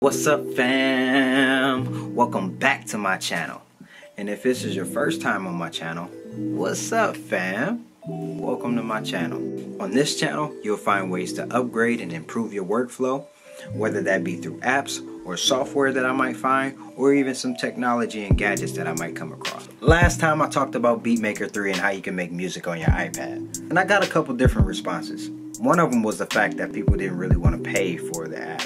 What's up, fam? Welcome back to my channel. And if this is your first time on my channel, what's up, fam? Welcome to my channel. On this channel, you'll find ways to upgrade and improve your workflow, whether that be through apps or software that I might find, or even some technology and gadgets that I might come across. Last time I talked about Beatmaker 3 and how you can make music on your iPad, and I got a couple different responses. One of them was the fact that people didn't really want to pay for the app.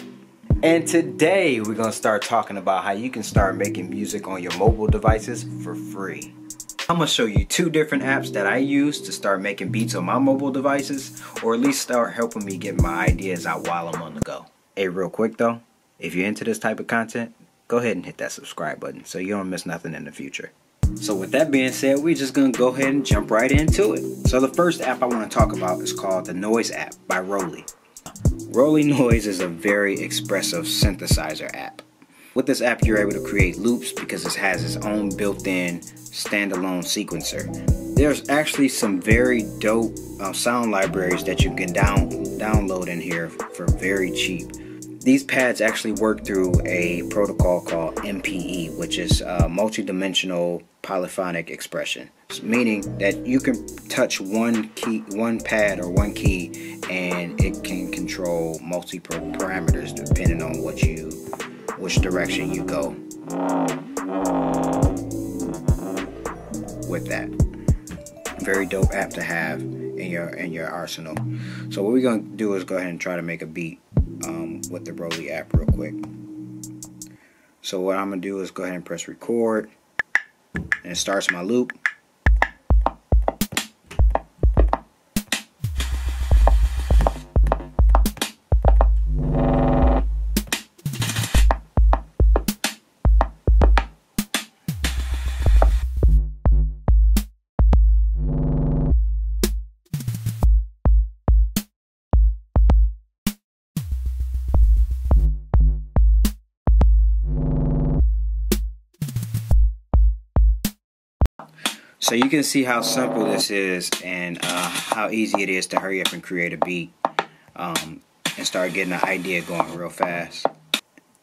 And today we're going to start talking about how you can start making music on your mobile devices for free. I'm going to show you two different apps that I use to start making beats on my mobile devices, or at least start helping me get my ideas out while I'm on the go. Hey, real quick though, if you're into this type of content, go ahead and hit that subscribe button so you don't miss nothing in the future. So with that being said, we're just going to go ahead and jump right into it. So the first app I want to talk about is called the Noise app by Roly. Roly Noise is a very expressive synthesizer app. With this app, you're able to create loops because it has its own built-in standalone sequencer. There's actually some very dope sound libraries that you can download in here for very cheap. These pads actually work through a protocol called MPE, which is multi-dimensional polyphonic expression, meaning that you can touch one pad or one key, and it can control multiple parameters depending on which direction you go with that. Very dope app to have in your arsenal. So what we're gonna do is go ahead and try to make a beat with the Roly app real quick. So what I'm gonna do is go ahead and press record, and it starts my loop. So you can see how simple this is, and how easy it is to hurry up and create a beat and start getting the idea going real fast.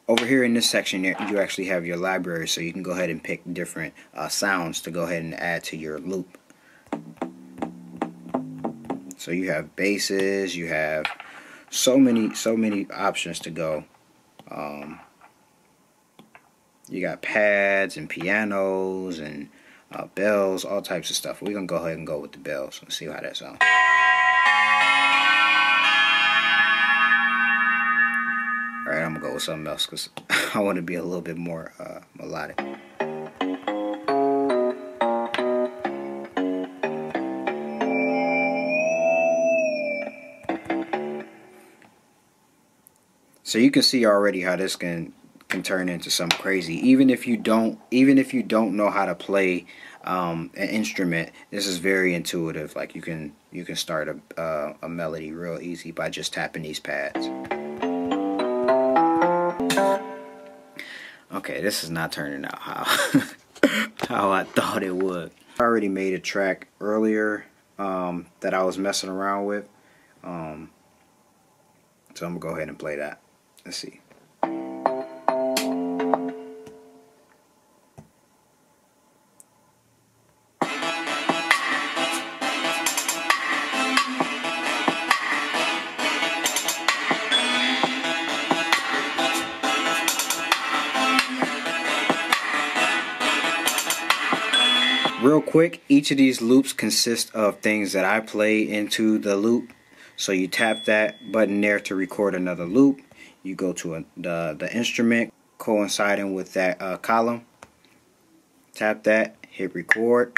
Over here in this section, you actually have your library, so you can go ahead and pick different sounds to go ahead and add to your loop. So you have basses, you have so many options to go. You got pads and pianos and bells, all types of stuff. We're gonna go ahead and go with the bells and see how that sounds. Alright, I'm gonna go with something else because I want to be a little bit more melodic. So you can see already how this can turn into something crazy. Even if you don't know how to play an instrument, this is very intuitive. Like you can start a melody real easy by just tapping these pads. Okay, this is not turning out how I thought it would. I already made a track earlier that I was messing around with, so I'm gonna go ahead and play that. Let's see. Real quick, each of these loops consist of things that I play into the loop. So you tap that button there to record another loop. You go to the instrument coinciding with that column. Tap that, hit record.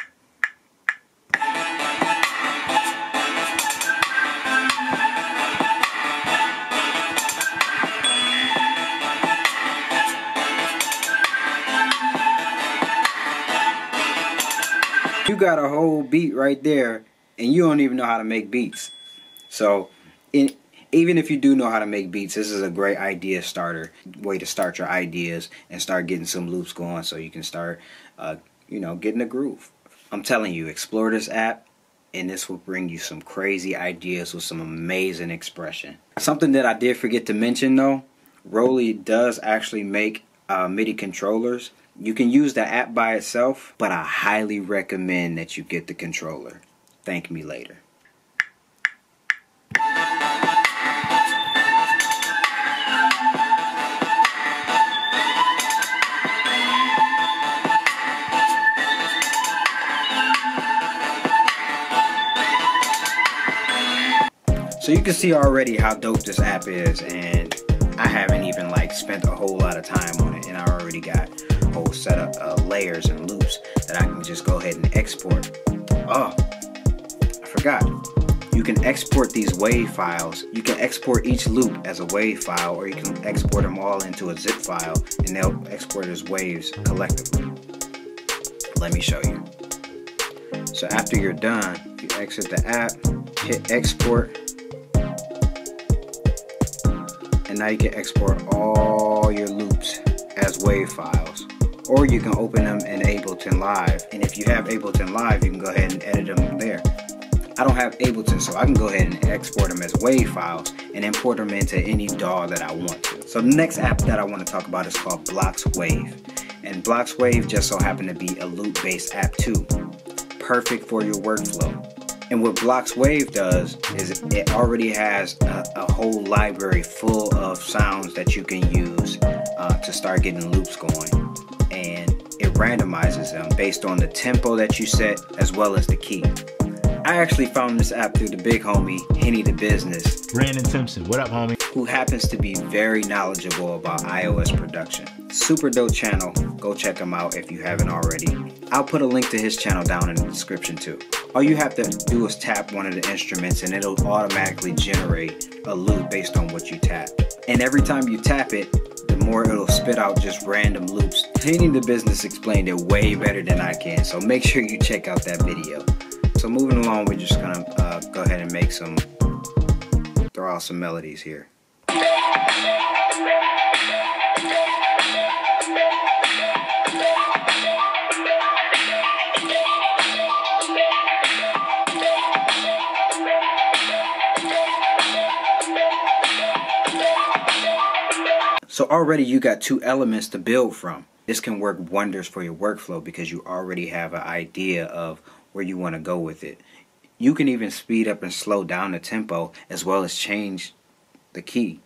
You got a whole beat right there, and you don't even know how to make beats. So even if you do know how to make beats, this is a great idea starter, way to start your ideas and start getting some loops going so you can start getting a groove. I'm telling you, explore this app, and this will bring you some crazy ideas with some amazing expression. Something that I did forget to mention though, Roly does actually make MIDI controllers. You can use the app by itself, but I highly recommend that you get the controller. Thank me later. So you can see already how dope this app is, and I haven't even like spent a whole lot of time on it, and I already got a whole set of layers and loops that I can just go ahead and export. Oh, I forgot. You can export these WAV files. You can export each loop as a WAV file, or you can export them all into a zip file, and they'll export as waves collectively. Let me show you. So after you're done, you exit the app, hit export, and now you can export all your loops as WAV files. Or you can open them in Ableton Live, and if you have Ableton Live, you can go ahead and edit them there. I don't have Ableton, so I can go ahead and export them as WAV files and import them into any DAW that I want to. So the next app that I want to talk about is called Bloxwave. And Bloxwave just so happened to be a loop-based app too. Perfect for your workflow. And what Bloxwave does is it already has a whole library full of sounds that you can use to start getting loops going. And it randomizes them based on the tempo that you set as well as the key. I actually found this app through the big homie, Henny the Business. Brandon Simpson, what up, homie? Who happens to be very knowledgeable about iOS production. Super dope channel. Go check him out if you haven't already. I'll put a link to his channel down in the description too. All you have to do is tap one of the instruments and it'll automatically generate a loop based on what you tap. And every time you tap it, the more it'll spit out just random loops. Henny the Business explained it way better than I can, so make sure you check out that video. So moving along, we're just gonna go ahead and make throw out some melodies here. So already you got two elements to build from. This can work wonders for your workflow because you already have an idea of where you want to go with it. You can even speed up and slow down the tempo as well as change the key.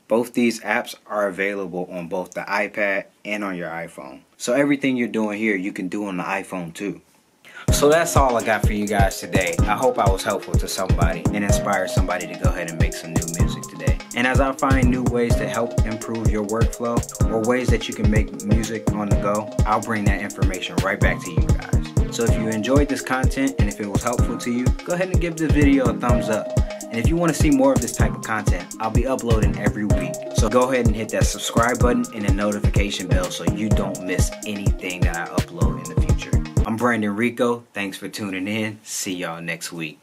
Both these apps are available on both the iPad and on your iPhone. So everything you're doing here, you can do on the iPhone too. So that's all I got for you guys today. I hope I was helpful to somebody and inspired somebody to go ahead and make some new music today. And as I find new ways to help improve your workflow or ways that you can make music on the go, I'll bring that information right back to you guys. So if you enjoyed this content and if it was helpful to you, go ahead and give this video a thumbs up. And if you want to see more of this type of content, I'll be uploading every week. So go ahead and hit that subscribe button and the notification bell so you don't miss anything that I upload in the future. I'm Brandon Rico. Thanks for tuning in. See y'all next week.